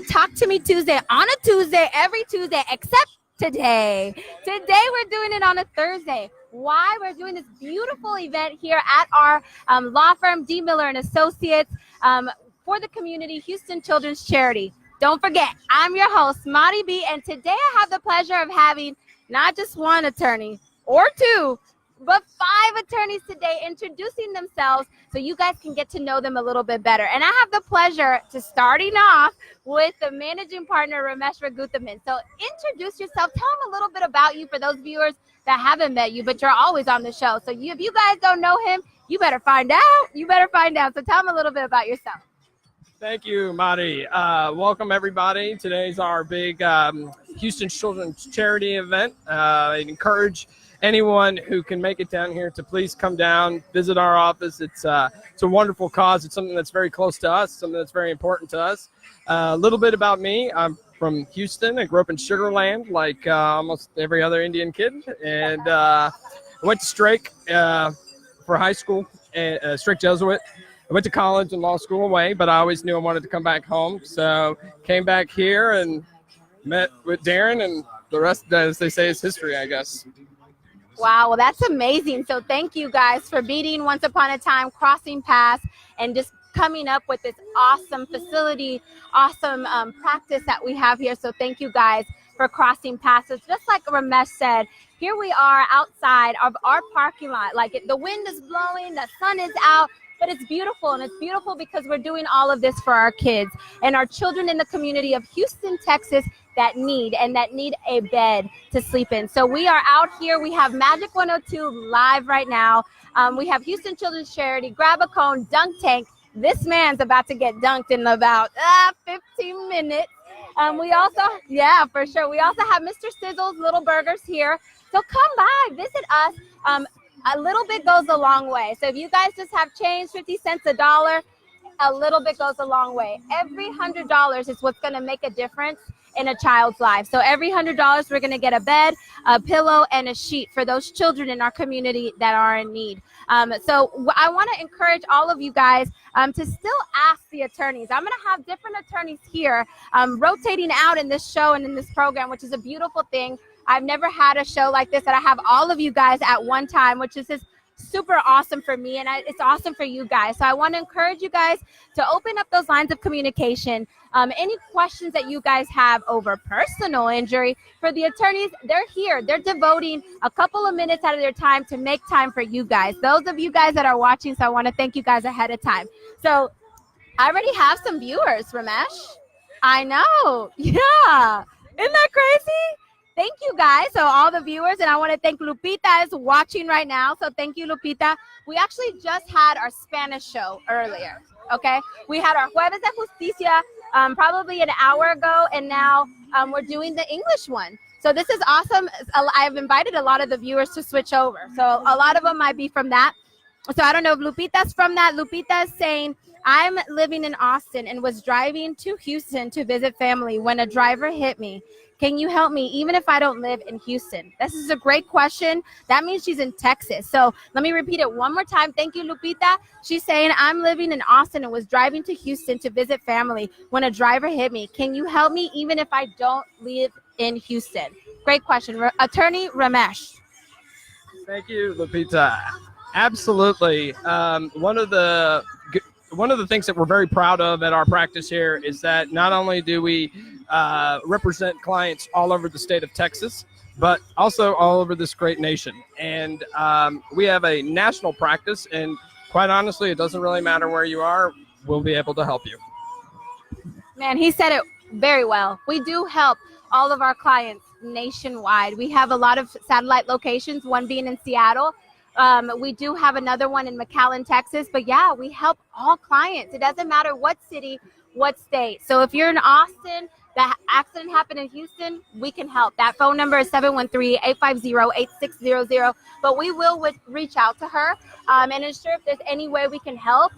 Talk to Me Tuesday on a Tuesday, every Tuesday, except today. Today we're doing it on a Thursday. Why? We're doing this beautiful event here at our law firm, D. Miller and Associates, for the community, Houston Children's Charity. Don't forget, I'm your host, Madi B, and today I have the pleasure of having not just one attorney or two, but 5 attorneys today introducing themselves so you guys can get to know them a little bit better. And I have the pleasure to starting off with the managing partner, Ramesh Raghuthaman. So introduce yourself. Tell them a little bit about you for those viewers that haven't met you, but you're always on the show. So if you guys don't know him, you better find out. So tell them a little bit about yourself. Thank you, Madi. Welcome, everybody. Today's our big Houston Children's Charity event. I encourage anyone who can make it down here to please come down, visit our office. It's a wonderful cause. It's something that's very close to us, something that's very important to us. A little bit about me. I'm from Houston. I grew up in Sugar Land, like almost every other Indian kid. And I went to Strake for high school, Strake Jesuit. I went to college and law school away, but I always knew I wanted to come back home. So came back here and met with Darren, and the rest, as they say, is history, I guess. Wow, well, that's amazing. So thank you guys for meeting once upon a time, crossing paths, and just coming up with this awesome facility, awesome practice that we have here. So thank you guys for crossing paths. It's just like Ramesh said, here we are outside of our parking lot. Like the wind is blowing, the sun is out, but it's beautiful. And it's beautiful because we're doing all of this for our kids and our children in the community of Houston, Texas, that need a bed to sleep in. So we are out here. We have Magic 102 live right now. We have Houston Children's Charity, Grab a Cone, Dunk Tank. This man's about to get dunked in about 15 minutes. We also, yeah, for sure. We also have Mr. Sizzle's Little Burgers here. So come by, visit us. A little bit goes a long way. So if you guys just have change, 50 cents, $1, a little bit goes a long way. Every $100 is what's going to make a difference in a child's life. So every $100, we're going to get a bed, a pillow, and a sheet for those children in our community that are in need. So I want to encourage all of you guys to still ask the attorneys. I'm going to have different attorneys here rotating out in this show and in this program, which is a beautiful thing. I've never had a show like this that I have all of you guys at one time, which is just super awesome for me, and it's awesome for you guys. So I want to encourage you guys to open up those lines of communication. Any questions that you guys have over personal injury, for the attorneys, they're here. They're devoting a couple of minutes out of their time to make time for you guys. Those of you guys that are watching, so I want to thank you guys ahead of time. So I already have some viewers, Ramesh. I know. Yeah. Isn't that crazy? Thank you guys. So all the viewers, and I want to thank Lupita is watching right now. So thank you, Lupita. We actually just had our Spanish show earlier. Okay. We had our Jueves de Justicia probably an hour ago, and now we're doing the English one. So this is awesome. I've invited a lot of the viewers to switch over. So a lot of them might be from that. So I don't know if Lupita's from that. Lupita is saying, I'm living in Austin and was driving to Houston to visit family when a driver hit me. Can you help me even if I don't live in Houston? This is a great question. That means she's in Texas. So let me repeat it one more time. Thank you, Lupita. She's saying, I'm living in Austin and was driving to Houston to visit family when a driver hit me. Can you help me even if I don't live in Houston? Great question. Attorney Ramesh. Thank you, Lupita. Absolutely. One of the things that we're very proud of at our practice here is that not only do we represent clients all over the state of Texas, but also all over this great nation. And we have a national practice, and quite honestly, it doesn't really matter where you are. We'll be able to help you. Man, he said it very well. We do help all of our clients nationwide. We have a lot of satellite locations, one being in Seattle. We do have another one in McAllen, Texas. But yeah, we help all clients. It doesn't matter what city, what state. So if you're in Austin, the accident happened in Houston, we can help. That phone number is 713-850-8600. But we will reach out to her and ensure if there's any way we can help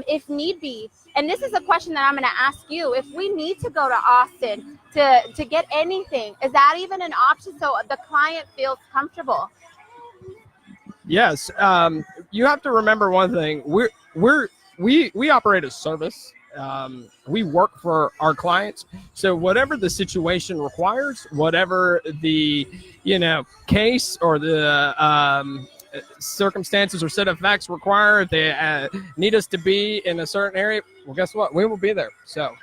if need be. And this is a question that I'm going to ask you. If we need to go to Austin to get anything, is that even an option so the client feels comfortable? Yes. You have to remember one thing. We operate a service. we work for our clients. So whatever the situation requires, whatever the case or the circumstances or set of facts require, if they need us to be in a certain area, well, guess what? We will be there. So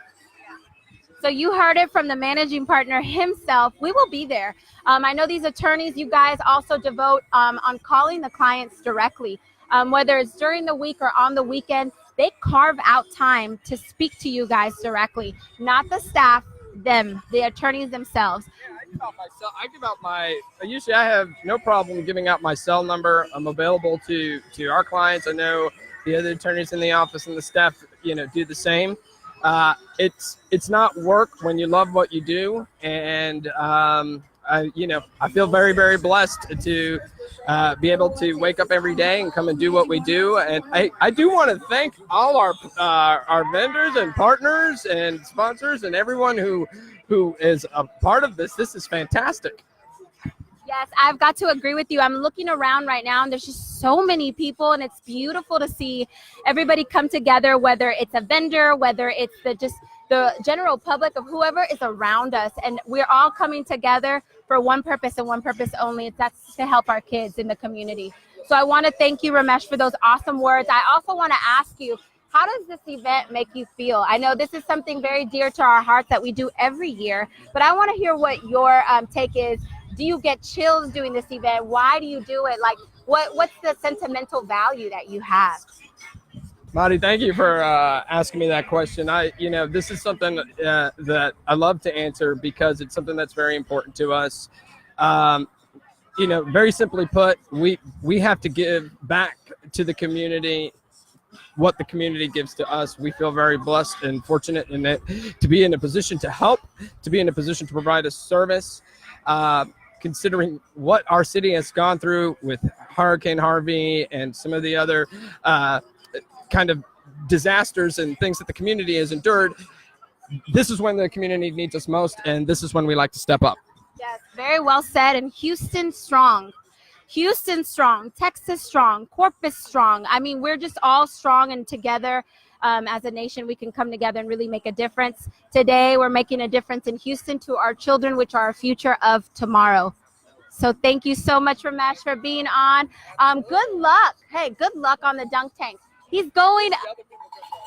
you heard it from the managing partner himself. We will be there. I know these attorneys, you guys also devote on calling the clients directly, whether it's during the week or on the weekend. They carve out time to speak to you guys directly, not the staff, the attorneys themselves. Usually I have no problem giving out my cell number. I'm available to our clients. I know the other attorneys in the office and the staff, do the same. It's not work when you love what you do, and I feel very, very blessed to be able to wake up every day and come and do what we do. And I do want to thank all our vendors and partners and sponsors and everyone who is a part of this. This is fantastic. Yes, I've got to agree with you. I'm looking around right now, and there's just so many people, and it's beautiful to see everybody come together, whether it's a vendor, whether it's the general public of whoever is around us. And we're all coming together for one purpose and one purpose only. That's to help our kids in the community. So I want to thank you, Ramesh, for those awesome words. I also want to ask you, how does this event make you feel? I know this is something very dear to our hearts that we do every year, but I want to hear what your take is. Do you get chills doing this event? Why do you do it? Like, what's the sentimental value that you have? Marty, thank you for asking me that question. This is something that I love to answer because it's something that's very important to us. Very simply put, we have to give back to the community what the community gives to us. We feel very blessed and fortunate in that to be in a position to help, to be in a position to provide a service. Considering what our city has gone through with Hurricane Harvey and some of the other kind of disasters and things that the community has endured, this is when the community needs us most, and this is when we like to step up. Yes, very well said. And Houston strong. Houston strong, Texas strong, Corpus strong. I mean, we're just all strong, and together as a nation, we can come together and really make a difference. Today, we're making a difference in Houston to our children, which are our future of tomorrow. So thank you so much, Ramesh, for being on. Good luck. Hey, good luck on the dunk tank. He's going.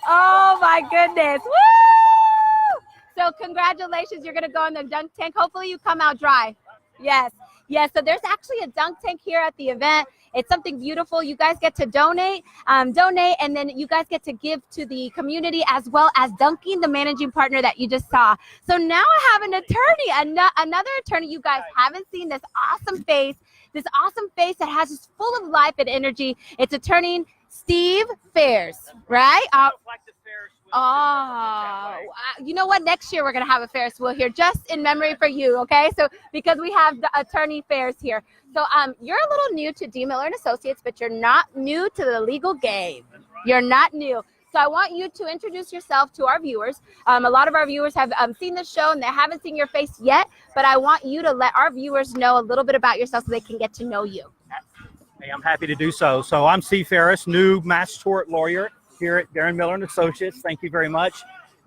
Oh, my goodness. Woo! So congratulations. You're going to go in the dunk tank. Hopefully you come out dry. Yes. Yes. So there's actually a dunk tank here at the event. It's something beautiful. You guys get to donate, and then you guys get to give to the community as well as dunking the managing partner that you just saw. So now I have an attorney, another attorney. You guys haven't seen this awesome face that has just full of life and energy. It's attorney Steve Fairs, right? You know what? Next year we're going to have a Ferris wheel here just in memory for you, okay? So because we have the attorney Fairs here. So you're a little new to D. Miller & Associates, but you're not new to the legal game. You're not new. So I want you to introduce yourself to our viewers. A lot of our viewers have seen this show and they haven't seen your face yet, but I want you to let our viewers know a little bit about yourself so they can get to know you. Hey, I'm happy to do so. So I'm Steve Ferris, new mass tort lawyer here at Darren Miller & Associates. Thank you very much.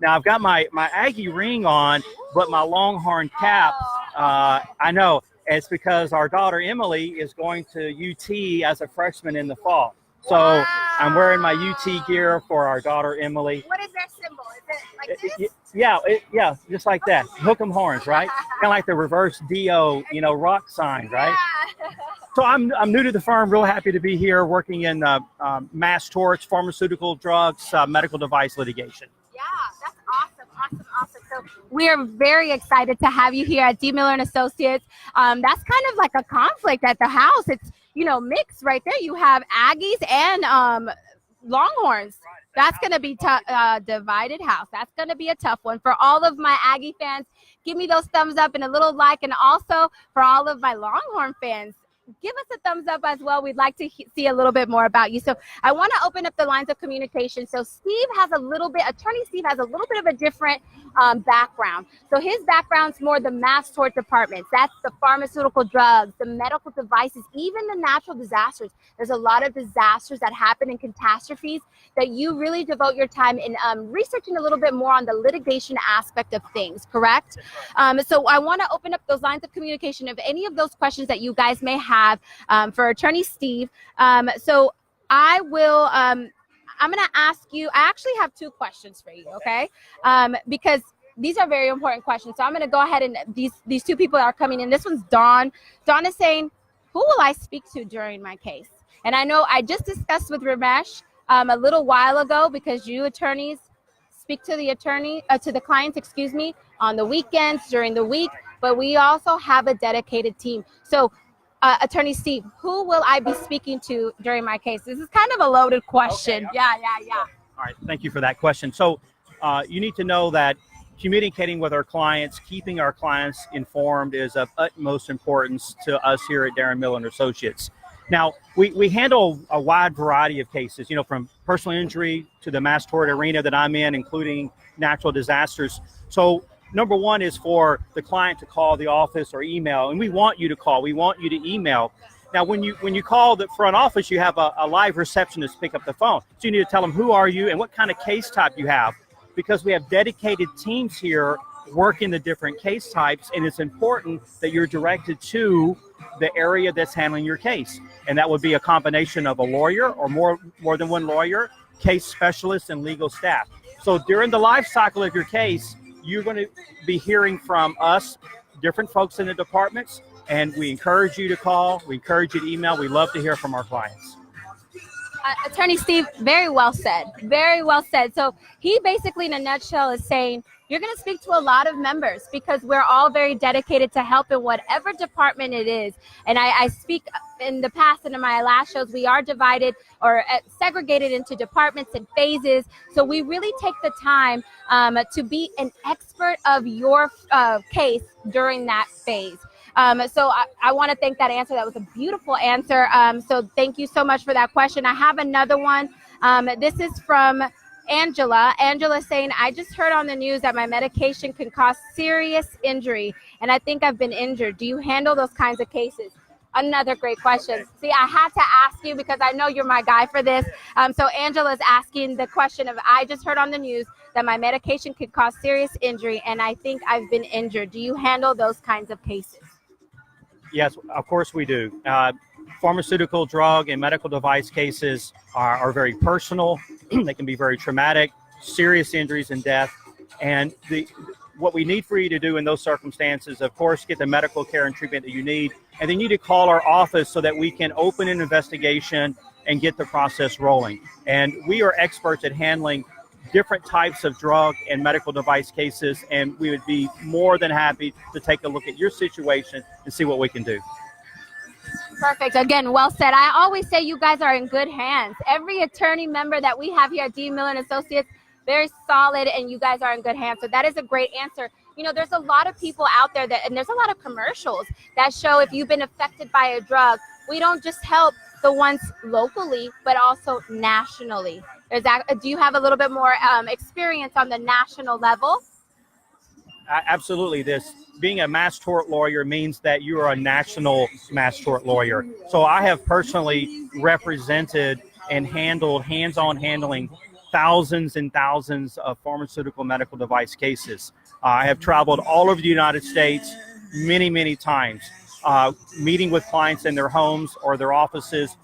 Now I've got my Aggie ring on, but my Longhorn cap, I know it's because our daughter Emily is going to UT as a freshman in the fall. So wow. I'm wearing my UT gear for our daughter Emily. What is their symbol? Is it like this? Yeah, just like that. Hook 'em horns, right? Kind of like the reverse DO, rock sign, right? Yeah. So I'm new to the firm, real happy to be here working in mass torts, pharmaceutical drugs, medical device litigation. Yeah, that's awesome. So we are very excited to have you here at D. Miller & Associates. That's kind of like a conflict at the house. It's, mixed right there. You have Aggies and Longhorns. That's going to be divided house. That's going to be a tough one. For all of my Aggie fans, give me those thumbs up and a little like. And also for all of my Longhorn fans, give us a thumbs up as well. We'd like to see a little bit more about you. So I want to open up the lines of communication. So Attorney Steve has a little bit of a different background. So his background's more the mass tort departments. That's the pharmaceutical drugs, the medical devices, even the natural disasters. There's a lot of disasters that happen in catastrophes that you really devote your time in researching a little bit more on the litigation aspect of things, correct? So I want to open up those lines of communication of any of those questions that you guys may have for Attorney Steve. So I will, I'm going to ask you, I actually have two questions for you, okay? Because these are very important questions. So I'm going to go ahead and these two people are coming in. This one's Dawn. Dawn is saying, who will I speak to during my case? And I know I just discussed with Ramesh a little while ago, because you attorneys speak to the clients, on the weekends, during the week, but we also have a dedicated team. So Attorney Steve, who will I be speaking to during my case? This is kind of a loaded question. Okay. Yeah. All right, thank you for that question. So you need to know that communicating with our clients, keeping our clients informed is of utmost importance to us here at Darren Miller and Associates. Now, we handle a wide variety of cases, from personal injury to the mass tort arena that I'm in, including natural disasters. So number one is for the client to call the office or email, and we want you to call. We want you to email. Now, when you call the front office, you have a live receptionist pick up the phone. So you need to tell them who are you and what kind of case type you have, because we have dedicated teams here working the different case types, and it's important that you're directed to the area that's handling your case. And that would be a combination of a lawyer or more than one lawyer, case specialists, and legal staff. So during the life cycle of your case, you're going to be hearing from us, different folks in the departments, and we encourage you to call, we encourage you to email. We love to hear from our clients. Attorney Steve, very well said. Very well said. So he basically, in a nutshell, is saying you're going to speak to a lot of members, because we're all very dedicated to help in whatever department it is. And I speak in the past and in my last shows, we are divided or segregated into departments and phases. So we really take the time to be an expert of your case during that phase. So I want to thank that answer. That was a beautiful answer. So thank you so much for that question. I have another one. This is from Angela. Angela saying, I just heard on the news that my medication can cause serious injury, and I think I've been injured. Do you handle those kinds of cases? Another great question. See, I had to ask you because I know you're my guy for this. So Angela's asking the question of, I just heard on the news that my medication could cause serious injury, and I think I've been injured. Do you handle those kinds of cases? Yes, of course we do. Pharmaceutical, drug, and medical device cases are very personal. They can be very traumatic, serious injuries and death. And what we need for you to do in those circumstances, of course, get the medical care and treatment that you need. And then you need to call our office so that we can open an investigation and get the process rolling. And we are experts at handling different types of drug and medical device cases, and we would be more than happy to take a look at your situation and see what we can do. Perfect. Again, well said. I always say you guys are in good hands. Every attorney member that we have here at D. Miller & Associates, very solid, and you guys are in good hands. So that is a great answer. There's a lot of people out there and there's a lot of commercials that show if you've been affected by a drug, we don't just help the ones locally, but also nationally. Do you have a little bit more experience on the national level? Absolutely. Being a mass tort lawyer means that you are a national mass tort lawyer. So I have personally represented and handled, hands-on handling, thousands and thousands of pharmaceutical medical device cases. I have traveled all over the United States many, many times, meeting with clients in their homes or their offices,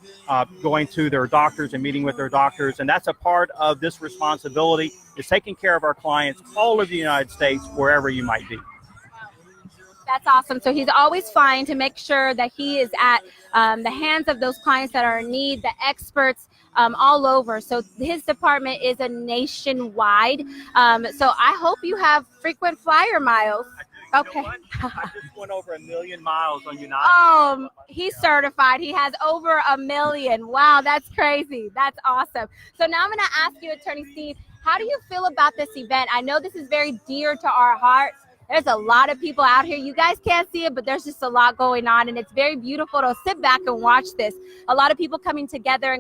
going to their doctors and meeting with their doctors. And that's a part of this responsibility, is taking care of our clients all over the United States, wherever you might be. That's awesome. So he's always flying to make sure that he is at the hands of those clients that are in need, the experts all over. So his department is a nationwide. So I hope you have frequent flyer miles. Okay. I just went over 1 million miles on United. He's certified. He has over 1 million. Wow, that's crazy. That's awesome. So now I'm going to ask you, Attorney Steve, how do you feel about this event? I know this is very dear to our hearts, There's a lot of people out here. You guys can't see it, but there's just a lot going on, and it's very beautiful to sit back and watch this. A lot of people coming together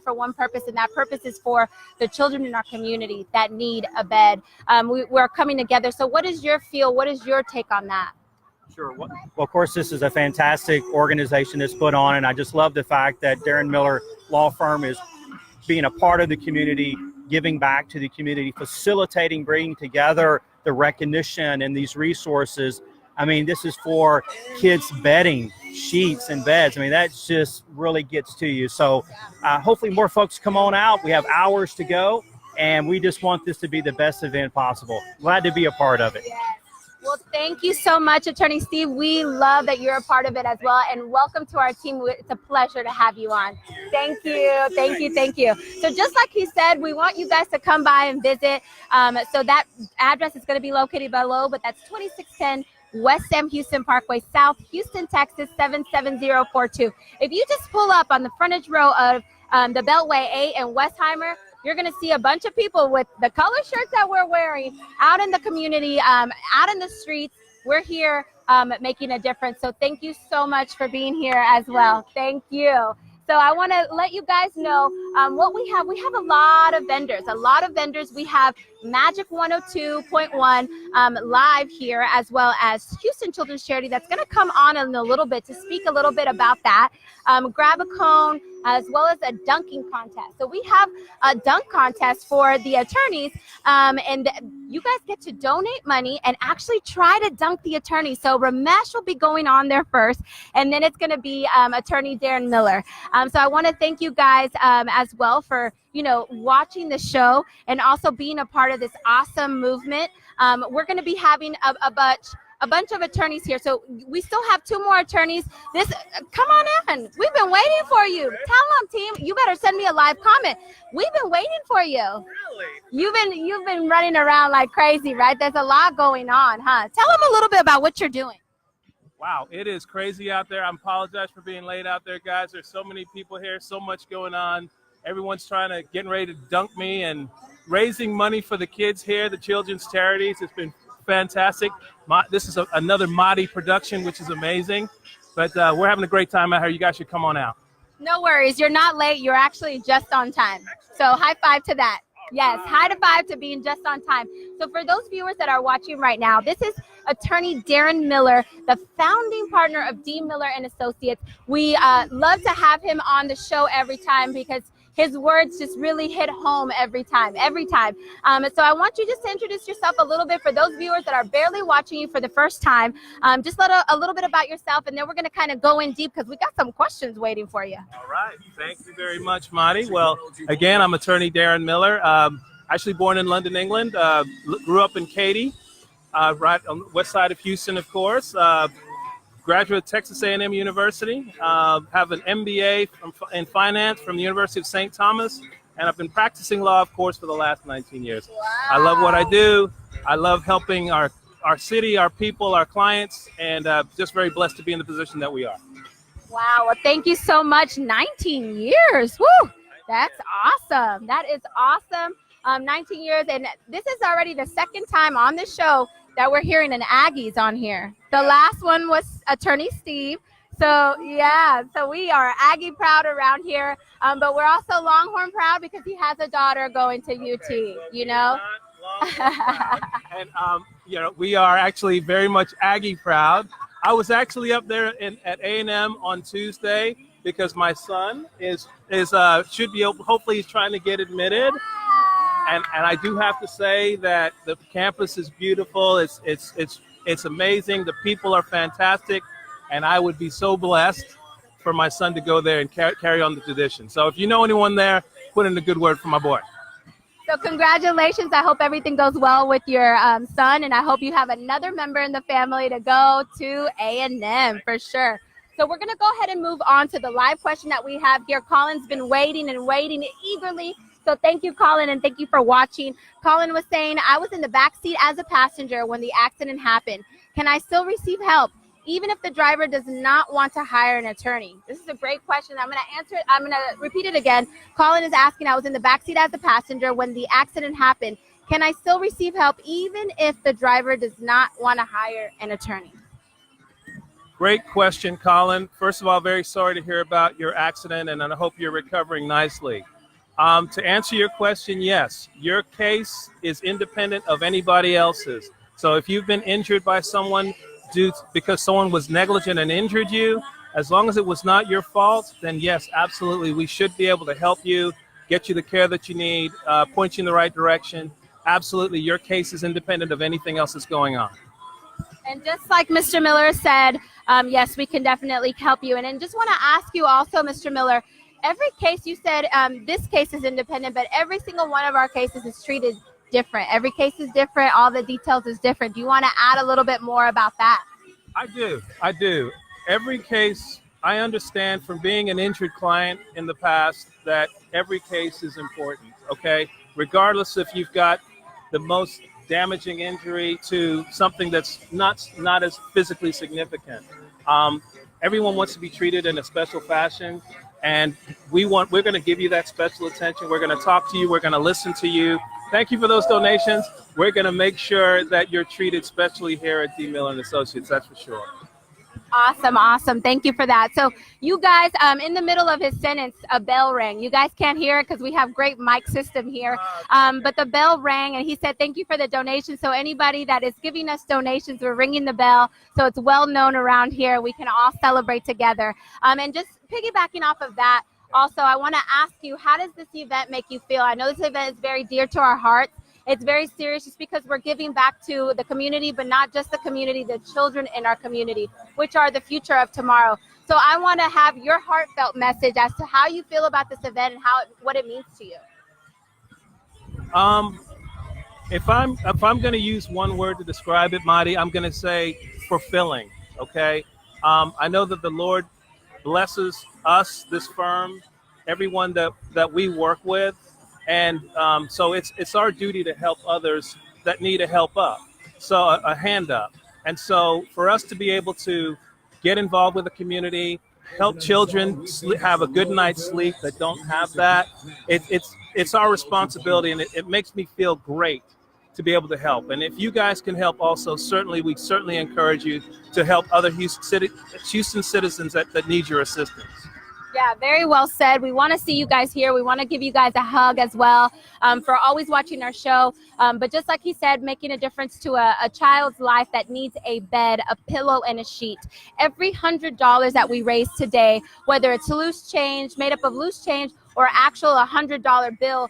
for one purpose, and that purpose is for the children in our community that need a bed. We're coming together. So what is your feel? What is your take on that? Sure. Well, of course, this is a fantastic organization that's put on, and I just love the fact that Darren Miller Law Firm is being a part of the community, giving back to the community, facilitating, bringing together the recognition and these resources. I mean, this is for kids' bedding, sheets and beds. I mean, that just really gets to you. So hopefully more folks come on out. We have hours to go, and we just want this to be the best event possible. Glad to be a part of it. Yes. Well, thank you so much, Attorney Steve. We love that you're a part of it as well, and welcome to our team. It's a pleasure to have you on. Thank you, thank you, thank you. So just like he said, we want you guys to come by and visit. So that address is going to be located below, but that's 2610 West Sam Houston Parkway, South Houston, Texas, 77042. If you just pull up on the frontage row of the Beltway 8 and Westheimer, you're going to see a bunch of people with the color shirts that we're wearing out in the community, out in the streets. We're here making a difference. So thank you so much for being here as well. Thank you. So I want to let you guys know what we have. We have a lot of vendors. We have Magic 102.1 live here, as well as Houston Children's Charity that's going to come on in a little bit to speak a little bit about that. Grab a cone, as well as a dunking contest. So we have a dunk contest for the attorneys, and you guys get to donate money and actually try to dunk the attorney. So Ramesh will be going on there first, and then it's going to be Attorney Darren Miller. So I want to thank you guys as well for watching the show and also being a part of this awesome movement. We're going to be having a bunch of attorneys here. So we still have 2 more attorneys. Come on in. We've been waiting for you. Tell them, team. You better send me a live comment. We've been waiting for you. Really? You've been running around like crazy, right? There's a lot going on, huh? Tell them a little bit about what you're doing. Wow, it is crazy out there. I apologize for being late out there, guys. There's so many people here, so much going on. Everyone's getting ready to dunk me and raising money for the kids here, the children's charities. It's been fantastic. This is another Mahdi production, which is amazing. But we're having a great time out here. You guys should come on out. No worries. You're not late. You're actually just on time. So high five to that. Yes, high five to being just on time. So for those viewers that are watching right now, this is Attorney Darren Miller, the founding partner of D. Miller and Associates. We love to have him on the show every time because his words just really hit home every time. So I want you just to introduce yourself a little bit for those viewers that are barely watching you for the first time. Just let a little bit about yourself, and then we're going to kind of go in deep because we got some questions waiting for you. All right. Thank you very much, Mahdi. Well, again, I'm Attorney Darren Miller. Actually born in London, England. Grew up in Katy, right on the west side of Houston, of course. Graduate of Texas A&M University, have an MBA in finance from the University of St. Thomas, and I've been practicing law, of course, for the last 19 years. Wow. I love what I do. I love helping our city, our people, our clients, and just very blessed to be in the position that we are. Wow, well, thank you so much. 19 years. Woo! That's awesome. That is awesome. 19 years, and this is already the second time on the show that we're hearing an Aggies on here. The last one was Attorney Steve. So yeah, so we are Aggie proud around here, but we're also Longhorn proud because he has a daughter going to UT, And we are actually very much Aggie proud. I was actually up there at A&M on Tuesday because my son should be hopefully he's trying to get admitted. And I do have to say that the campus is beautiful. It's amazing. The people are fantastic, and I would be so blessed for my son to go there and carry on the tradition. So if you know anyone there, put in a good word for my boy. So congratulations. I hope everything goes well with your son, and I hope you have another member in the family to go to A&M for sure. So we're going to go ahead and move on to the live question that we have here. Colin's been waiting eagerly. So thank you, Colin, and thank you for watching. Colin was saying, I was in the back seat as a passenger when the accident happened. Can I still receive help, even if the driver does not want to hire an attorney? This is a great question. I'm going to answer it. I'm going to repeat it again. Colin is asking, I was in the back seat as a passenger when the accident happened. Can I still receive help even if the driver does not want to hire an attorney? Great question, Colin. First of all, very sorry to hear about your accident, and I hope you're recovering nicely. To answer your question, yes, your case is independent of anybody else's. So if you've been injured by someone because someone was negligent and injured you, as long as it was not your fault, then yes, absolutely, we should be able to help you, get you the care that you need, point you in the right direction. Absolutely, your case is independent of anything else that's going on. And just like Mr. Miller said, yes, we can definitely help you. And then just want to ask you also, Mr. Miller, every case you said this case is independent, but every single one of our cases is treated different. Every case is different. All the details is different. Do you want to add a little bit more about that? I do. Every case, I understand from being an injured client in the past that every case is important, okay? Regardless if you've got the most damaging injury to something that's not as physically significant. Everyone wants to be treated in a special fashion, and we're going to give you that special attention. We're going to talk to you. We're going to listen to you. Thank you for those donations. We're going to make sure that you're treated specially here at D. Miller & Associates, that's for sure. Awesome. Thank you for that. So you guys, in the middle of his sentence, a bell rang. You guys can't hear it because we have great mic system here. But the bell rang and he said, thank you for the donation. So anybody that is giving us donations, we're ringing the bell. So it's well known around here. We can all celebrate together. And just piggybacking off of that, also, I want to ask you, how does this event make you feel? I know this event is very dear to our hearts. It's very serious just because we're giving back to the community, but not just the community, the children in our community, which are the future of tomorrow. So I want to have your heartfelt message as to how you feel about this event and what it means to you. If I'm going to use one word to describe it, Marty, I'm going to say fulfilling, okay? I know that the Lord blesses us, this firm, everyone that we work with. And so it's our duty to help others that need a help up, so a hand up. And so for us to be able to get involved with the community, help children have a good night's sleep that don't have that, it's our responsibility, and it makes me feel great to be able to help. And if you guys can help also, we certainly encourage you to help other Houston citizens that need your assistance. Yeah, very well said. We want to see you guys here. We want to give you guys a hug as well for always watching our show. But just like he said, making a difference to a child's life that needs a bed, a pillow, and a sheet. Every $100 that we raise today, whether it's loose change, made up of loose change, or actual $100 bill,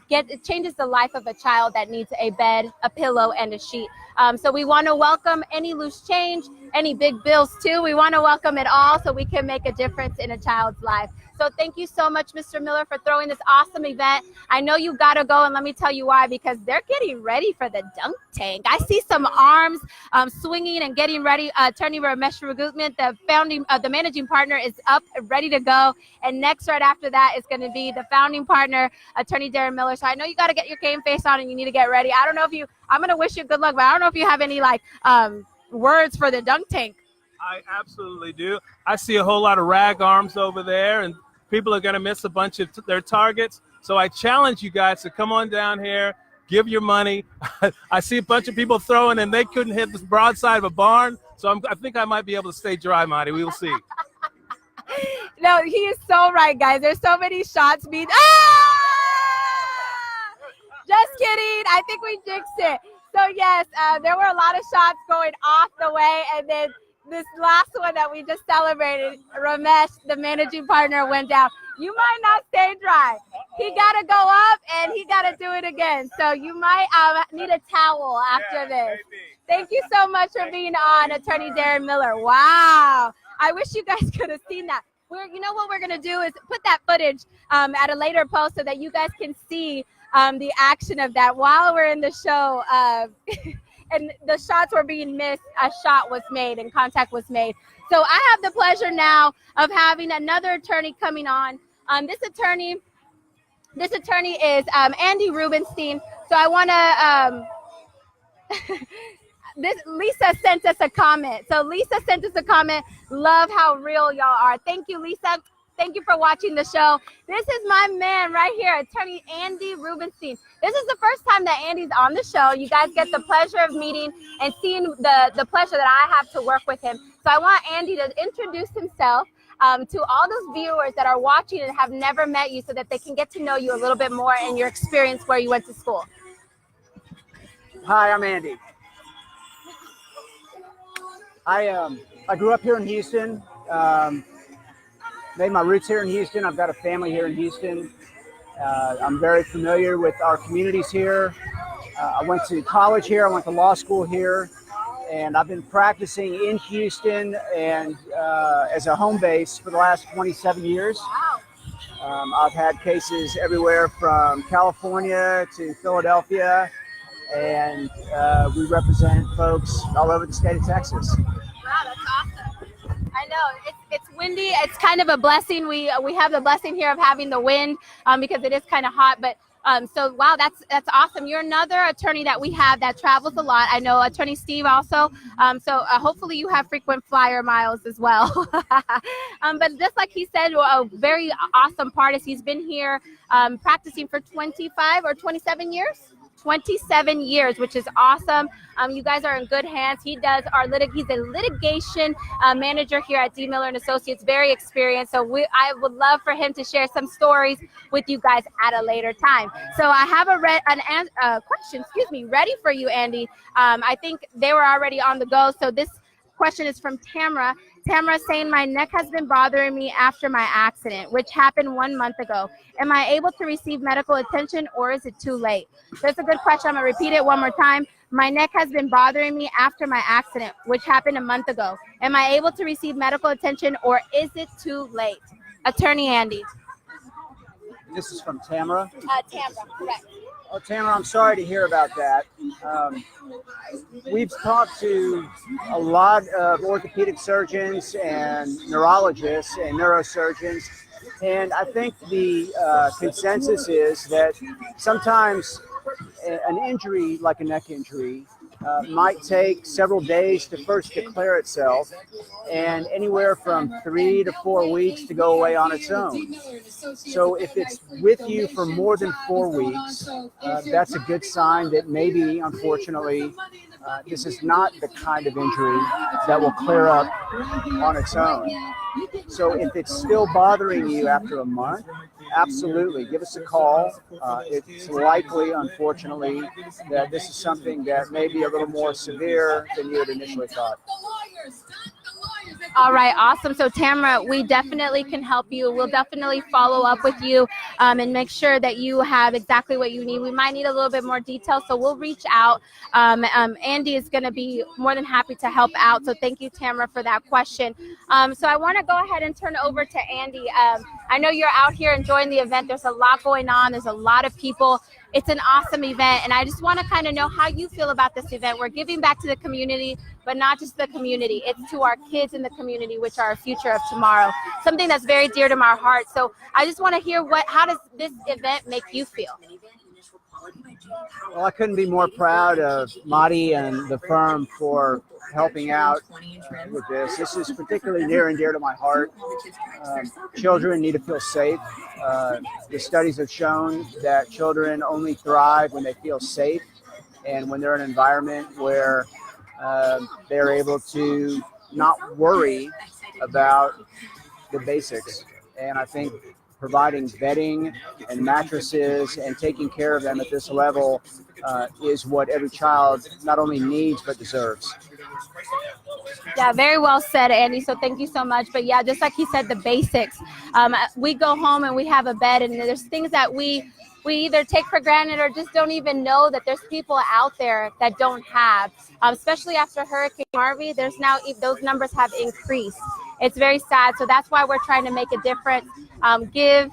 it changes the life of a child that needs a bed, a pillow, and a sheet. So we want to welcome any loose change, any big bills too. We want to welcome it all so we can make a difference in a child's life. So thank you so much, Mr. Miller, for throwing this awesome event. I know you got to go, and let me tell you why, because they're getting ready for the dunk tank. I see some arms swinging and getting ready. Attorney Ramesh Raghuthaman, the managing partner, is up, ready to go. And next, right after that, is going to be the founding partner, Attorney Darren Miller. So I know you got to get your game face on and you need to get ready. I don't know if I'm going to wish you good luck, but I don't know if you have any words for the dunk tank. I absolutely do. I see a whole lot of rag arms over there, and people are going to miss a bunch of their targets. So I challenge you guys to come on down here, give your money. I see a bunch of people throwing, and they couldn't hit the broadside of a barn. So I think I might be able to stay dry, Marty. We will see. No, he is so right, guys. There's so many shots being. Just kidding. I think we jinxed it. So yes, there were a lot of shots going off the way, and then this last one that we just celebrated, Ramesh, the managing partner, went down. You might not stay dry. He got to go up, and he got to do it again. So you might need a towel after this. Maybe. Thank you so much for being on, Attorney Darren Miller. Wow. I wish you guys could have seen that. You know what we're going to do is put that footage at a later post so that you guys can see the action of that while we're in the show. And the shots were being missed, a shot was made and contact was made. So I have the pleasure now of having another attorney coming on. This attorney is Andy Rubenstein. So I want to, Lisa sent us a comment. So Lisa sent us a comment. Love how real y'all are. Thank you, Lisa. Thank you for watching the show. This is my man right here, attorney Andy Rubenstein. This is the first time that Andy's on the show. You guys get the pleasure of meeting and seeing the pleasure that I have to work with him. So I want Andy to introduce himself to all those viewers that are watching and have never met you so that they can get to know you a little bit more and your experience where you went to school. Hi, I'm Andy. I grew up here in Houston. Made my roots here in Houston. I've got a family here in Houston. I'm very familiar with our communities here. I went to college here. I went to law school here, and I've been practicing in Houston and as a home base for the last 27 years. I've had cases everywhere from California to Philadelphia, and we represent folks all over the state of Texas. Wow, that's awesome. I know it's windy. It's kind of a blessing. We have the blessing here of having the wind because it is kind of hot. But so wow, that's awesome. You're another attorney that we have that travels a lot. I know Attorney Steve also. So hopefully you have frequent flyer miles as well. But just like he said, a very awesome part is he's been here practicing for 25 or 27 years. 27 years, which is awesome. You guys are in good hands. He's a litigation manager here at D. Miller and Associates, very experienced. So I would love for him to share some stories with you guys at a later time. So I have a question, ready for you, Andy. I think they were already on the go. So this question is from Tamara. Tamara saying, my neck has been bothering me after my accident, which happened 1 month ago. Am I able to receive medical attention or is it too late? That's a good question. I'm going to repeat it one more time. My neck has been bothering me after my accident, which happened a month ago. Am I able to receive medical attention or is it too late? Attorney Andy. This is from Tamara? Tamara, correct. Oh, Tamara, I'm sorry to hear about that. We've talked to a lot of orthopedic surgeons and neurologists and neurosurgeons, and I think the consensus is that sometimes an injury like a neck injury might take several days to first declare itself, and anywhere from 3 to 4 weeks to go away on its own. So if it's with you for more than 4 weeks, that's a good sign that maybe, unfortunately, this is not the kind of injury that will clear up on its own. So if it's still bothering you after a month, absolutely, give us a call. It's likely, unfortunately, that this is something that may be a little more severe than you had initially thought. All right, awesome. So Tamara, we definitely can help you. We'll definitely follow up with you and make sure that you have exactly what you need. We might need a little bit more detail, so we'll reach out. Andy is going to be more than happy to help out. So thank you, Tamara, for that question. So I want to go ahead and turn over to Andy. I know you're out here enjoying the event. There's a lot going on. There's a lot of people. It's an awesome event, and I just want to kind of know how you feel about this event. We're giving back to the community, but not just the community. It's to our kids in the community, which are our future of tomorrow, something that's very dear to my heart. So I just want to hear how does this event make you feel? Well, I couldn't be more proud of Madi and the firm for helping out with this. This is particularly near and dear to my heart. Children need to feel safe. The studies have shown that children only thrive when they feel safe and when they're in an environment where they're able to not worry about the basics. And I think providing bedding and mattresses and taking care of them at this level is what every child not only needs but deserves. Yeah, very well said, Andy. So thank you so much. But yeah, just like he said, the basics. We go home and we have a bed, and there's things that we either take for granted or just don't even know that there's people out there that don't have. Especially after Hurricane Harvey, there's now those numbers have increased. It's very sad. So that's why we're trying to make a difference. Give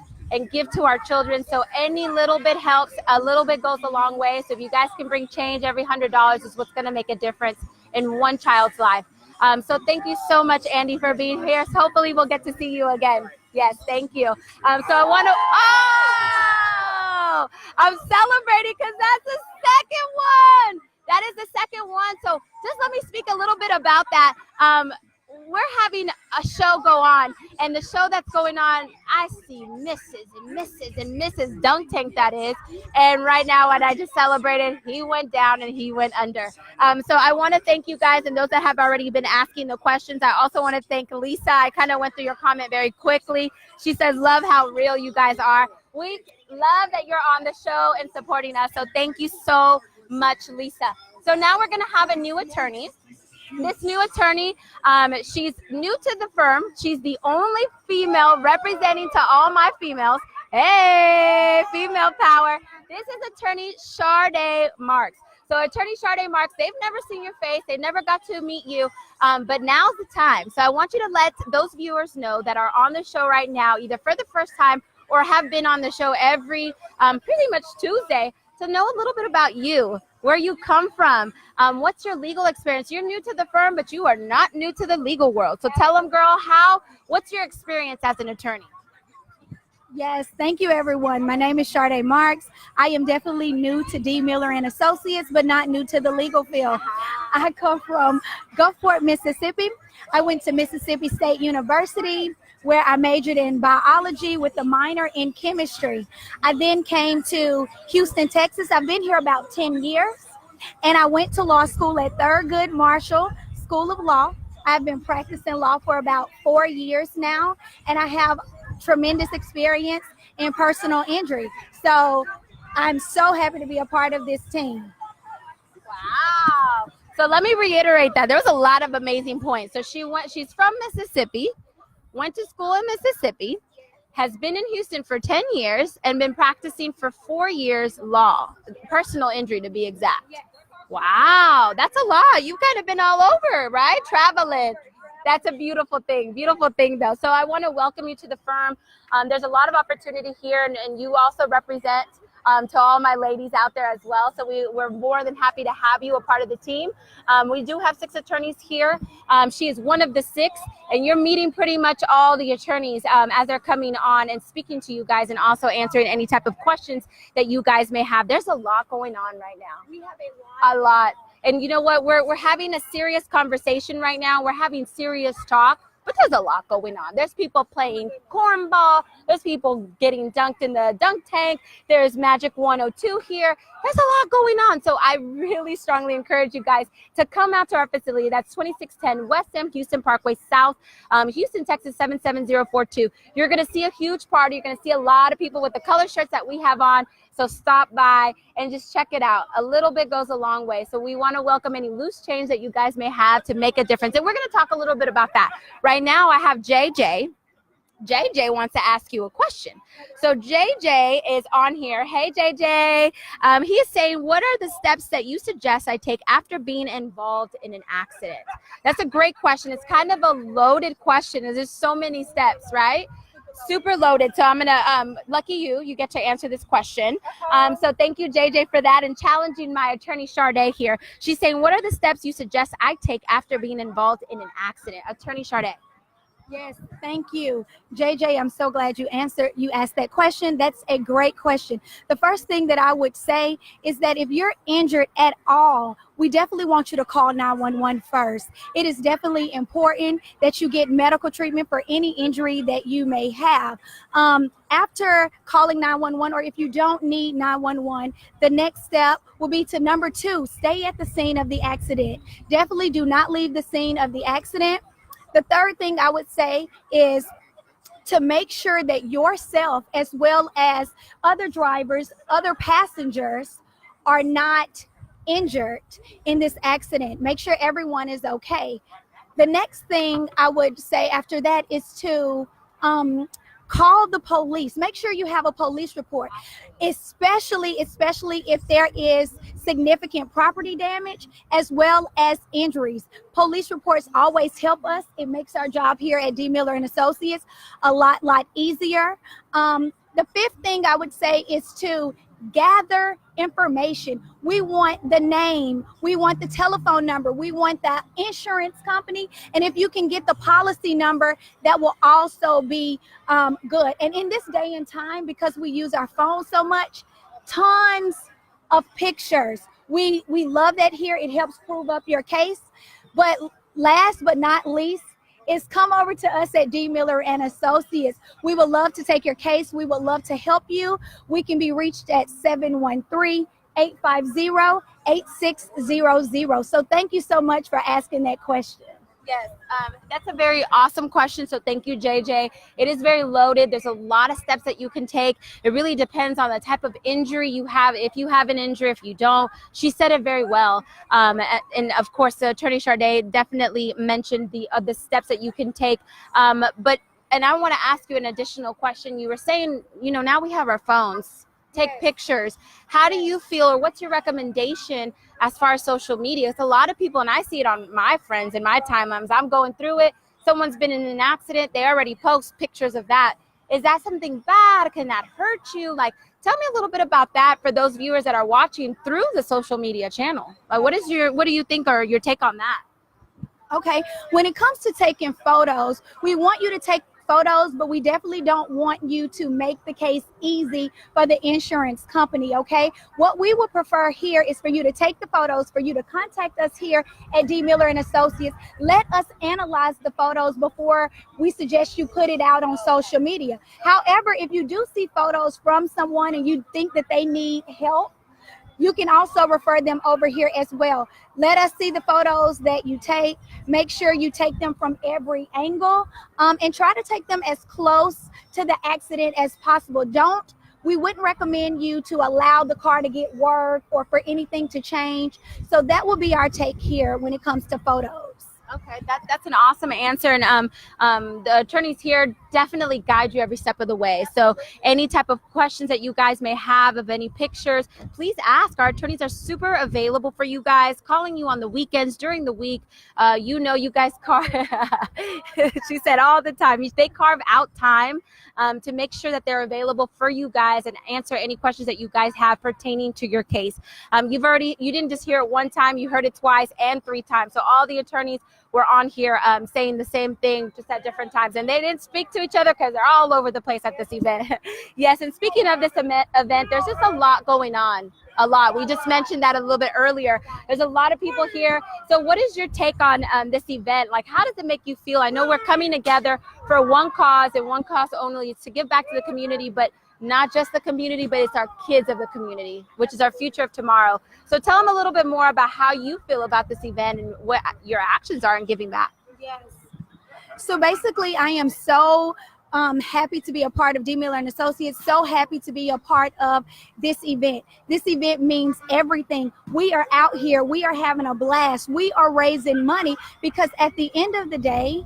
to our children. So any little bit helps. A little bit goes a long way. So if you guys can bring change, every $100 is what's going to make a difference in one child's life. So thank you so much, Andy, for being here. So hopefully we'll get to see you again. Yes, thank you. So I want to, I'm celebrating because that's the second one. That is the second one. So just let me speak a little bit about that. we're having a show go on, and the show that's going on, I see Mrs. and Mrs. and Mrs. Dunk Tank, that is. And right now, what I just celebrated, he went down and he went under. So I want to thank you guys and those that have already been asking the questions. I also want to thank Lisa. I kind of went through your comment very quickly. She says, love how real you guys are. We love that you're on the show and supporting us. So thank you so much, Lisa. So now we're going to have a new attorney. This new attorney, she's new to the firm. She's the only female representing to all my females. Hey, female power. This is attorney Sharday Marks. So attorney Sharday Marks, they've never seen your face. They never got to meet you, but now's the time. So I want you to let those viewers know that are on the show right now, either for the first time or have been on the show every pretty much Tuesday, to know a little bit about you, where you come from, what's your legal experience. You're new to the firm, but you are not new to the legal world. So tell them, girl, what's your experience as an attorney? Yes, thank you, everyone. My name is Sharday Marks. I am definitely new to D. Miller and Associates, but not new to the legal field. I come from Gulfport, Mississippi. I went to Mississippi State University, where I majored in biology with a minor in chemistry. I then came to Houston, Texas. I've been here about 10 years, and I went to law school at Thurgood Marshall School of Law. I've been practicing law for about 4 years now, and I have tremendous experience in personal injury. So I'm so happy to be a part of this team. Wow. So let me reiterate that. There was a lot of amazing points. So she's from Mississippi, went to school in Mississippi, has been in Houston for 10 years, and been practicing for 4 years law, personal injury to be exact. Wow, that's a lot. You've kind of been all over, right? Traveling. That's a beautiful thing though. So I want to welcome you to the firm. There's a lot of opportunity here, and you also represent to all my ladies out there as well. So we're more than happy to have you a part of the team. We do have 6 attorneys here. She is one of the 6, and you're meeting pretty much all the attorneys as they're coming on and speaking to you guys, and also answering any type of questions that you guys may have. There's a lot going on right now. We have a lot. And you know what? We're having a serious conversation right now. We're having serious talk, but there's a lot going on. There's people playing cornball. There's people getting dunked in the dunk tank. There's Magic 102 here. There's a lot going on. So I really strongly encourage you guys to come out to our facility. That's 2610 West Sam Houston Parkway South, Houston, Texas 77042. You're going to see a huge party. You're going to see a lot of people with the color shirts that we have on. So stop by and just check it out. A little bit goes a long way. So we want to welcome any loose change that you guys may have to make a difference. And we're going to talk a little bit about that. Right now I have JJ. JJ wants to ask you a question. So JJ is on here. Hey, JJ. He is saying, what are the steps that you suggest I take after being involved in an accident? That's a great question. It's kind of a loaded question. There's so many steps, right? Super loaded. So I'm gonna lucky you get to answer this question. So thank you, JJ, for that, and challenging my attorney Sharday here. She's saying, what are the steps you suggest I take after being involved in an accident? Attorney Sharday. Yes, thank you, JJ. I'm so glad you asked that question. That's a great question. The first thing that I would say is that if you're injured at all, we definitely want you to call 911 first. It is definitely important that you get medical treatment for any injury that you may have. After calling 911, or if you don't need 911, the next step will be to number 2, stay at the scene of the accident. Definitely do not leave the scene of the accident. The third thing I would say is to make sure that yourself, as well as other drivers, other passengers, are not injured in this accident. Make sure everyone is okay. The next thing I would say after that is to call the police. Make sure you have a police report, especially if there is significant property damage as well as injuries. Police reports always help us. It makes our job here at D. Miller and Associates a lot easier. The fifth thing I would say is to gather information. We want the name, we want the telephone number, we want the insurance company, and if you can get the policy number, that will also be good. And in this day and time, because we use our phones so much, tons of pictures. We love that here. It helps prove up your case. But last but not least is come over to us at D. Miller and Associates. We would love to take your case. We would love to help you. We can be reached at 713-850-8600. So thank you so much for asking that question. Yes, that's a very awesome question. So thank you, JJ. It is very loaded. There's a lot of steps that you can take. It really depends on the type of injury you have. If you have an injury, if you don't, she said it very well. And of course, Attorney Charday definitely mentioned the steps that you can take. And I want to ask you an additional question. You were saying, now we have our phones. Take pictures. How do you feel, or what's your recommendation as far as social media? It's a lot of people, and I see it on my friends and my timelines. I'm going through it. Someone's been in an accident. They already post pictures of that. Is that something bad? Can that hurt you? Like, tell me a little bit about that for those viewers that are watching through the social media channel. What do you think, or your take on that? Okay, when it comes to taking photos, we want you to take photos, but we definitely don't want you to make the case easy for the insurance company, okay? What we would prefer here is for you to take the photos, for you to contact us here at D. Miller and Associates. Let us analyze the photos before we suggest you put it out on social media. However, if you do see photos from someone and you think that they need help, you can also refer them over here as well. Let us see the photos that you take. Make sure you take them from every angle, and try to take them as close to the accident as possible. We wouldn't recommend you to allow the car to get work or for anything to change. So that will be our take here when it comes to photos. Okay, that's an awesome answer, and the attorneys here definitely guide you every step of the way. So any type of questions that you guys may have of any pictures, please ask. Our attorneys are super available for you guys, calling you on the weekends, during the week. You guys carve, she said all the time, they carve out time to make sure that they're available for you guys and answer any questions that you guys have pertaining to your case. You didn't just hear it one time, you heard it twice and 3 times. So all the attorneys were on here saying the same thing, just at different times, and they didn't speak to each other because they're all over the place at this event. Yes, and speaking of this event, there's just a lot going on. A lot. We just mentioned that a little bit earlier. There's a lot of people here. So what is your take on this event? Like, how does it make you feel? I know we're coming together for one cause and one cause only. It's to give back to the community, but not just the community, but it's our kids of the community, which is our future of tomorrow. So tell them a little bit more about how you feel about this event and what your actions are in giving back. Yes. So basically, I am so happy to be a part of D. Miller and Associates, so happy to be a part of this event. This event means everything. We are out here. We are having a blast. We are raising money because at the end of the day,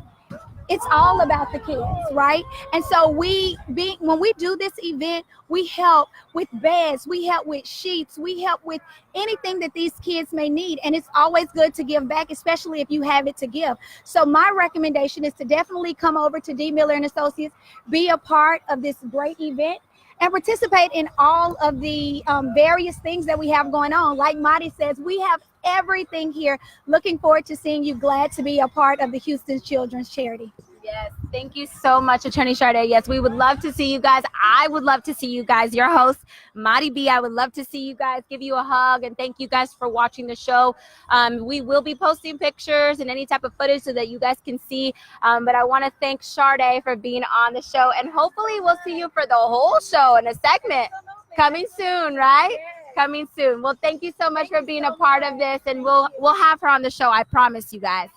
it's all about the kids, right? And so when we do this event, we help with beds, we help with sheets, we help with anything that these kids may need. And it's always good to give back, especially if you have it to give. So my recommendation is to definitely come over to D. Miller and Associates, be a part of this great event, and participate in all of the various things that we have going on. Like Madi says, we have everything here. Looking forward to seeing you. Glad to be a part of the Houston Children's Charity. Yes, thank you so much, Attorney Charday. Yes, we would love to see you guys. I would love to see you guys. Your host, Madi B. I would love to see you guys, give you a hug, and thank you guys for watching the show. We will be posting pictures and any type of footage so that you guys can see. But I want to thank Charday for being on the show, and hopefully we'll see you for the whole show in a segment coming soon, right? Coming soon. Well, thank you so much for being a part of this, and we'll have her on the show. I promise you guys.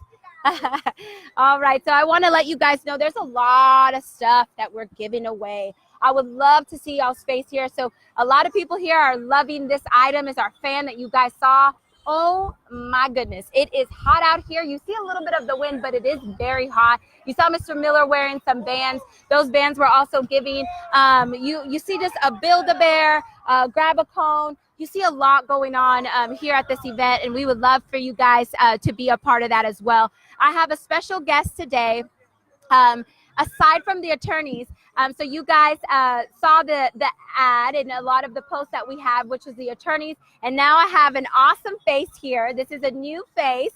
All right, so I want to let you guys know there's a lot of stuff that we're giving away. I would love to see y'all's face here. So a lot of people here are loving this item. Is our fan that you guys saw. Oh my goodness, it is hot out here. You see a little bit of the wind, but it is very hot. You saw Mr. Miller wearing some bands. Those bands were also giving. You see just a Build-A-Bear, grab a cone. You see a lot going on here at this event, and we would love for you guys to be a part of that as well. I have a special guest today, aside from the attorneys. So you guys saw the ad and a lot of the posts that we have, which is the attorneys. And now I have an awesome face here. This is a new face.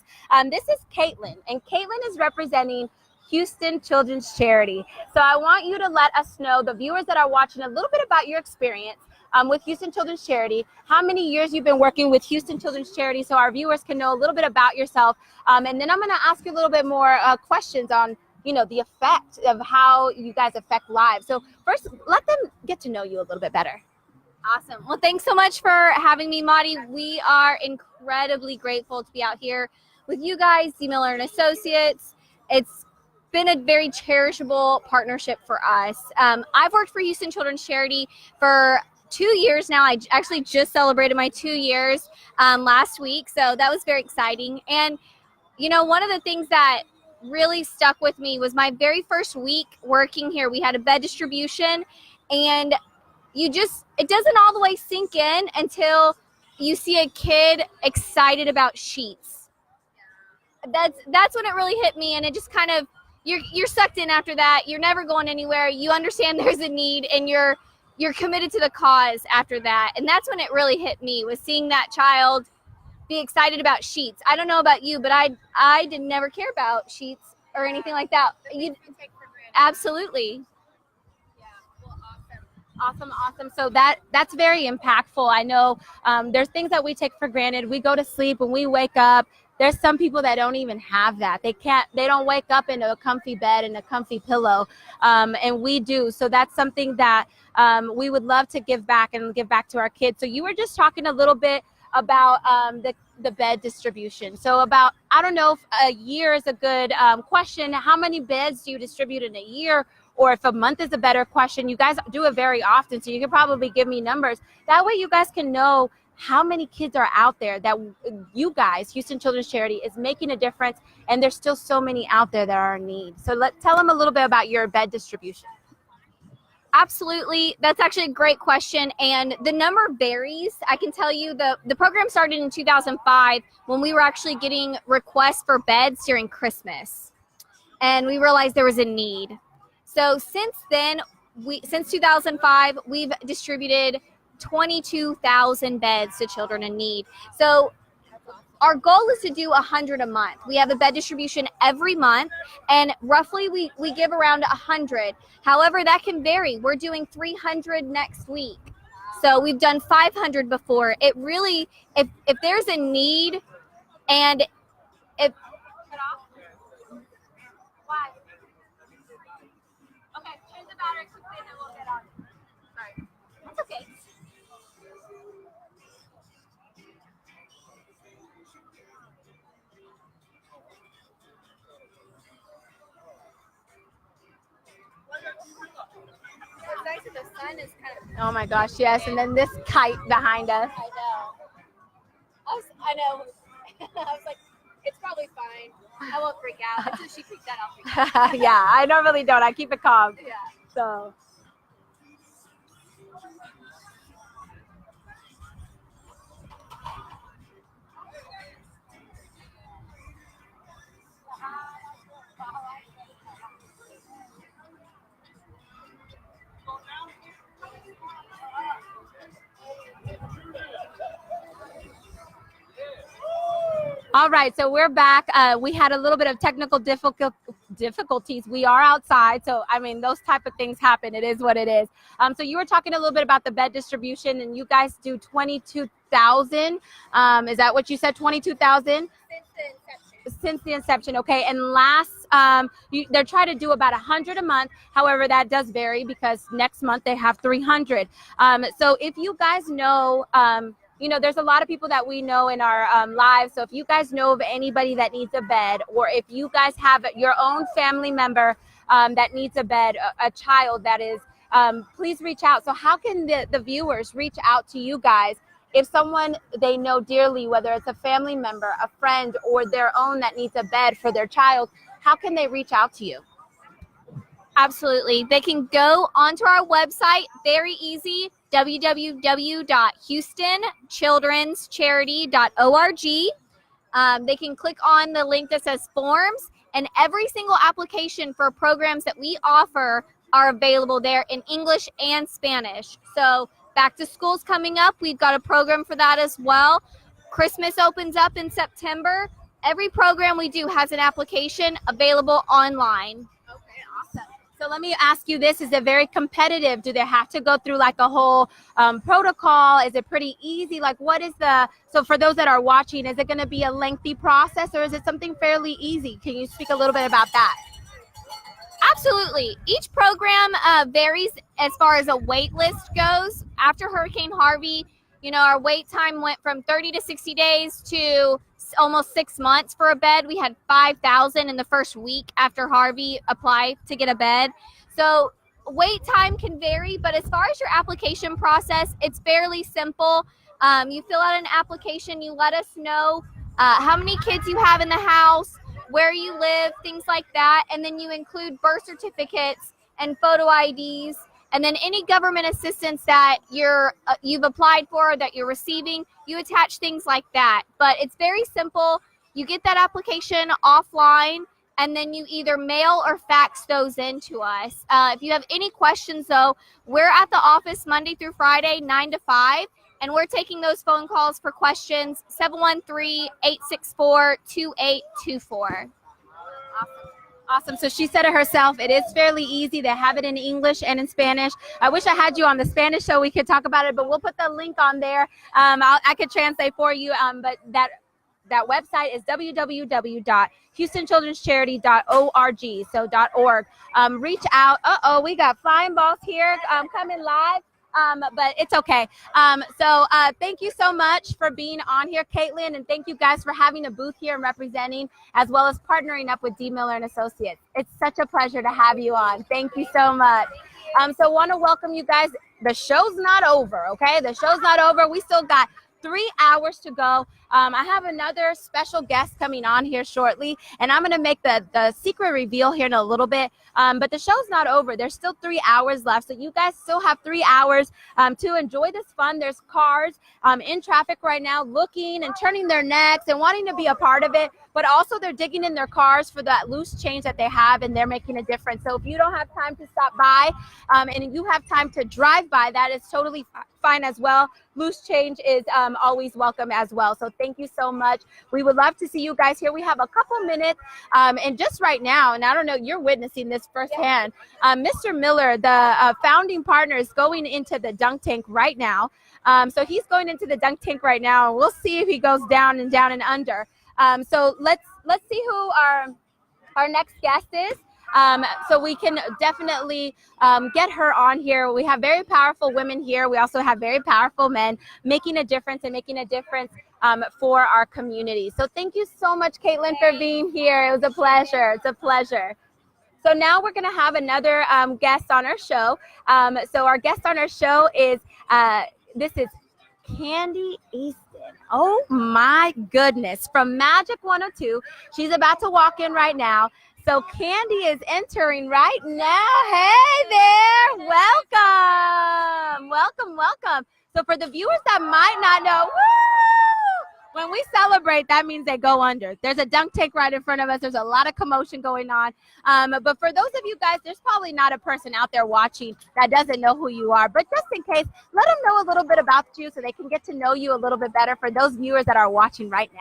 This is Caitlin, and Caitlin is representing Houston Children's Charity. So I want you to let us know, the viewers that are watching, a little bit about your experience with Houston Children's Charity, how many years you've been working with Houston Children's Charity, so our viewers can know a little bit about yourself. And then I'm going to ask you a little bit more questions on the effect of how you guys affect lives. So first, let them get to know you a little bit better. Awesome. Well, thanks so much for having me, Madi. We are incredibly grateful to be out here with you guys, D. Miller and Associates. It's been a very cherishable partnership for us. I've worked for Houston Children's Charity for 2 years now. I actually just celebrated my 2 years last week, so that was very exciting. And one of the things that really stuck with me was my very first week working here. We had a bed distribution, and it doesn't all the way sink in until you see a kid excited about sheets. That's when it really hit me, and it just kind of, you're sucked in after that. You're never going anywhere. You understand there's a need, and you're committed to the cause after that. And that's when it really hit me, was seeing that child be excited about sheets. I don't know about you, but I did never care about sheets or anything like that. Absolutely. Awesome. So that's very impactful. I know there's things that we take for granted. We go to sleep and we wake up. There's some people that don't even have that. They don't wake up in a comfy bed and a comfy pillow. And we do. So that's something that we would love to give back to our kids. So you were just talking a little bit about the bed distribution. So I don't know if a year is a good question. How many beds do you distribute in a year? Or if a month is a better question? You guys do it very often, so you can probably give me numbers. That way you guys can know how many kids are out there that you guys, Houston Children's Charity, is making a difference, and there's still so many out there that are in need. So tell them a little bit about your bed distribution. Absolutely. That's actually a great question, and the number varies. I can tell you the program started in 2005 when we were actually getting requests for beds during Christmas, and we realized there was a need. So since then, since 2005, we've distributed 22,000 beds to children in need. So our goal is to do 100 a month. We have a bed distribution every month, and roughly we give around 100. However, that can vary. We're doing 300 next week. So we've done 500 before. It really, if there's a need, and if why? Okay, change the battery quickly and then we'll get on. Sorry. That's okay. It's nice that the sun is kind of... Oh my gosh, yes. And then this kite behind us. I know. I know. I was like, it's probably fine. I won't freak out. Until she freaks out, I'll freak out. Yeah, I normally don't. I keep it calm. Yeah. So. All right, so we're back. We had a little bit of technical difficulties. We are outside, so I mean, those type of things happen. It is what it is. So you were talking a little bit about the bed distribution, and you guys do 22,000. Is that what you said? 22,000 since the inception. Okay, and they're trying to do about 100 a month. However, that does vary because next month they have 300. So if you guys know. There's a lot of people that we know in our lives. So if you guys know of anybody that needs a bed, or if you guys have your own family member that needs a bed, a child that is, please reach out. So how can the viewers reach out to you guys if someone they know dearly, whether it's a family member, a friend, or their own that needs a bed for their child? How can they reach out to you? Absolutely. They can go onto our website, very easy, www.houstonchildrenscharity.org. They can click on the link that says forms, and every single application for programs that we offer are available there in English and Spanish. So back to school's coming up. We've got a program for that as well. Christmas opens up in September. Every program we do has an application available online. Okay, awesome. So let me ask you this. Is it very competitive? Do they have to go through like a whole protocol? Is it pretty easy? Like so for those that are watching, is it going to be a lengthy process, or is it something fairly easy? Can you speak a little bit about that? Absolutely. Each program varies as far as a wait list goes. After Hurricane Harvey, our wait time went from 30 to 60 days to almost 6 months for a bed. We had 5,000 in the first week after Harvey apply to get a bed. So wait time can vary, but as far as your application process, it's fairly simple. You fill out an application, you let us know how many kids you have in the house, where you live, things like that, and then you include birth certificates and photo IDs, and then any government assistance that you've applied for or that you're receiving, you attach things like that. But it's very simple. You get that application offline, and then you either mail or fax those in to us. If you have any questions, though, we're at the office Monday through Friday, 9 to 5, and we're taking those phone calls for questions, 713-864-2824. Awesome. So she said it herself. It is fairly easy. They have it in English and in Spanish. I wish I had you on the Spanish so we could talk about it, but we'll put the link on there. I could translate for you, but that website is www.houstonchildrenscharity.org. So .org. Reach out. We got flying balls here coming live. But it's okay. So thank you so much for being on here, Caitlin, and thank you guys for having a booth here and representing, as well as partnering up with D. Miller and Associates. It's such a pleasure to have you on. Thank you so much. So want to welcome you guys. The show's not over, okay? The show's not over. We still got 3 hours to go. I have another special guest coming on here shortly, and I'm going to make the secret reveal here in a little bit. But the show's not over. There's still 3 hours left, so you guys still have 3 hours to enjoy this fun. There's cars in traffic right now looking and turning their necks and wanting to be a part of it, but also they're digging in their cars for that loose change that they have, and they're making a difference. So if you don't have time to stop by and you have time to drive by, that is totally fine as well. Loose change is always welcome as well. So thank you so much. We would love to see you guys here. We have a couple minutes, and just right now, and I don't know, you're witnessing this firsthand. Mr. Miller, the founding partner, is going into the dunk tank right now. So he's going into the dunk tank right now, and we'll see if he goes down and under. So let's see who our next guest is. So we can definitely get her on here. We have very powerful women here. We also have very powerful men making a difference for our community. So thank you so much, Caitlin, for being here. It was a pleasure. It's a pleasure. So now we're going to have another guest on our show. So our guest on our show is, this is Candy Easton. Oh my goodness. From Magic 102. She's about to walk in right now. So Candy is entering right now. Hey there. Welcome. So for the viewers that might not know, when we celebrate, that means they go under. There's a dunk tank right in front of us. There's a lot of commotion going on. But for those of you guys, there's probably not a person out there watching that doesn't know who you are. But just in case, let them know a little bit about you so they can get to know you a little bit better for those viewers that are watching right now.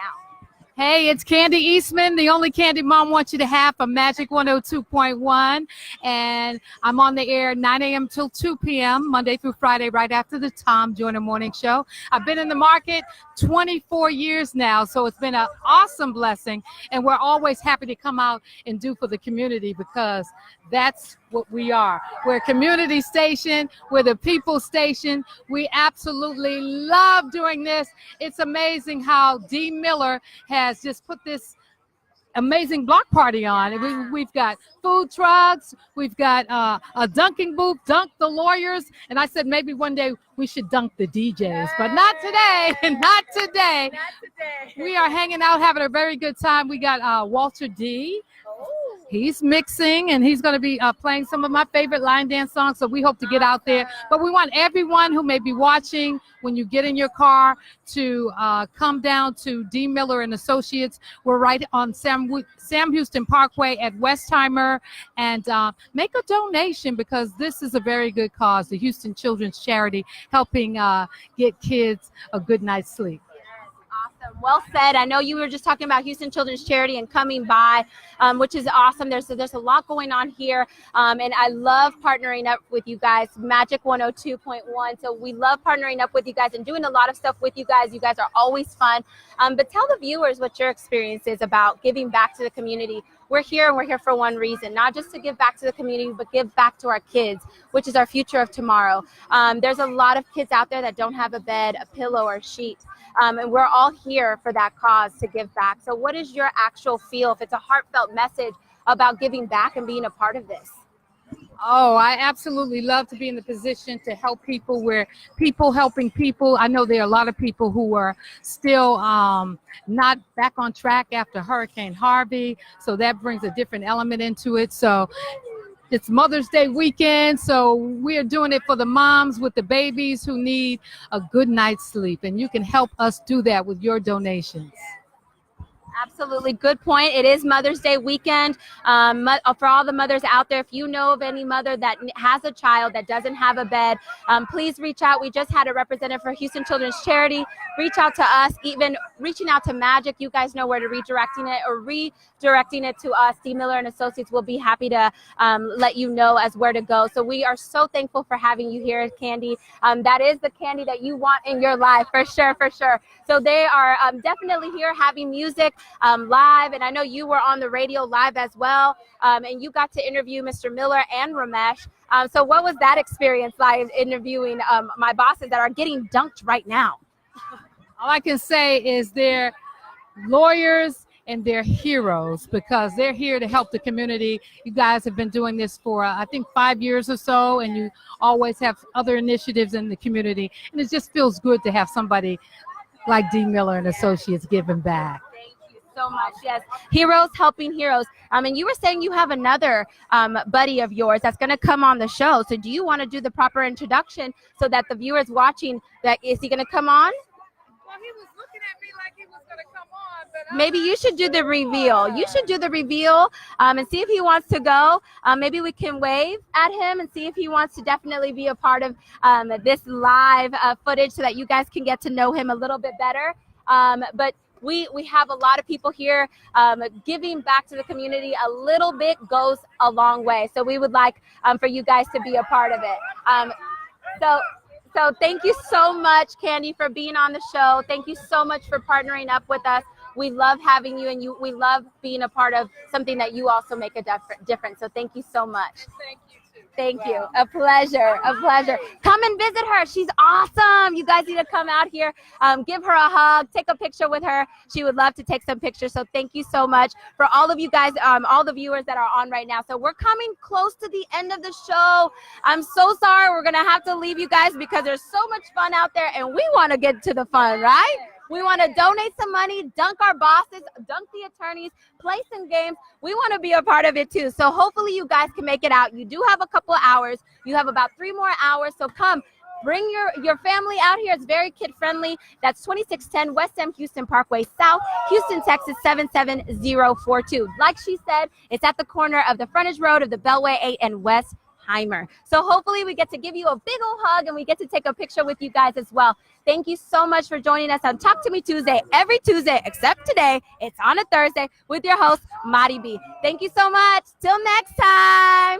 Hey, it's Candy Eastman, the only candy mom wants you to have from Magic 102.1. And I'm on the air 9 a.m. till 2 p.m., Monday through Friday, right after the Tom Joyner Morning Show. I've been in the market 24 years now, so it's been an awesome blessing. And we're always happy to come out and do for the community because that's what we are. We're a community station. We're the people station. We absolutely love doing this. It's amazing how D. Miller has just put this amazing block party on. We've got food trucks. We've got a dunking booth, dunk the lawyers. And I said maybe one day we should dunk the DJs, but not today. Not today. We are hanging out, having a very good time. We got Walter D. He's mixing, and he's going to be playing some of my favorite line dance songs, so we hope to get out there. But we want everyone who may be watching, when you get in your car, to come down to D. Miller and Associates. We're right on Sam Houston Parkway at Westheimer, and make a donation because this is a very good cause, the Houston Children's Charity, helping get kids a good night's sleep. Awesome. Well said. I know you were just talking about Houston Children's Charity and coming by, which is awesome. There's a lot going on here, and I love partnering up with you guys, Magic 102.1. So we love partnering up with you guys and doing a lot of stuff with you guys. You guys are always fun. But tell the viewers what your experience is about giving back to the community. We're here, and we're here for one reason, not just to give back to the community, but give back to our kids, which is our future of tomorrow. There's a lot of kids out there that don't have a bed, a pillow, or a sheet. And we're all here for that cause to give back. So what is your actual feel, if it's a heartfelt message about giving back and being a part of this? Oh, I absolutely love to be in the position to help people where people helping people. I know there are a lot of people who are still not back on track after Hurricane Harvey. So that brings a different element into it. So it's Mother's Day weekend. So we're doing it for the moms with the babies who need a good night's sleep. And you can help us do that with your donations. Absolutely. Good point. It is Mother's Day weekend. For all the mothers out there, if you know of any mother that has a child that doesn't have a bed, please reach out. We just had a representative for Houston Children's Charity reach out to us, even reaching out to Magic. You guys know where to redirecting it, or redirecting it to us. D. Miller and Associates will be happy to let you know as where to go. So we are so thankful for having you here, Candy. That is the Candy that you want in your life, for sure, for sure. So they are definitely here having music live, and I know you were on the radio live as well, and you got to interview Mr. Miller and Ramesh. So what was that experience like, interviewing my bosses that are getting dunked right now? All I can say is they're lawyers and they're heroes, because they're here to help the community. You guys have been doing this for, I think, 5 years or so, and you always have other initiatives in the community, and it just feels good to have somebody like D. Miller and Associates giving back. So much, yes. Heroes helping heroes. And you were saying you have another buddy of yours that's going to come on the show. So do you want to do the proper introduction so that the viewers watching, that is he going to come on? Well, he was looking at me like he was going to come on, but maybe you should do the reveal. You should do the reveal and see if he wants to go. Maybe we can wave at him and see if he wants to definitely be a part of this live footage, so that you guys can get to know him a little bit better. But we have a lot of people here giving back to the community. A little bit goes a long way. So we would like for you guys to be a part of it. So thank you so much, Candy, for being on the show. Thank you so much for partnering up with us. We love having you, and we love being a part of something that you also make a difference. So thank you so much. thank you too. Thank you. A pleasure. A pleasure. Come and visit her. She's awesome. You guys need to come out here, give her a hug, take a picture with her. She would love to take some pictures. So thank you so much for all of you guys, all the viewers that are on right now. So we're coming close to the end of the show. I'm so sorry. We're going to have to leave you guys because there's so much fun out there, and we want to get to the fun, right? We want to donate some money, dunk our bosses, dunk the attorneys, play some games. We want to be a part of it too. So hopefully you guys can make it out. You do have a couple hours. You have about 3 more hours. So come, bring your family out here. It's very kid friendly. That's 2610 West M Houston Parkway South, Houston, Texas 77042. Like she said, it's at the corner of the frontage road of the Beltway 8 and West Heimer. So hopefully we get to give you a big old hug, and we get to take a picture with you guys as well. Thank you so much for joining us on Talk to Me Tuesday, every Tuesday except today. It's on a Thursday with your host, Mari B. Thank you so much. Till next time.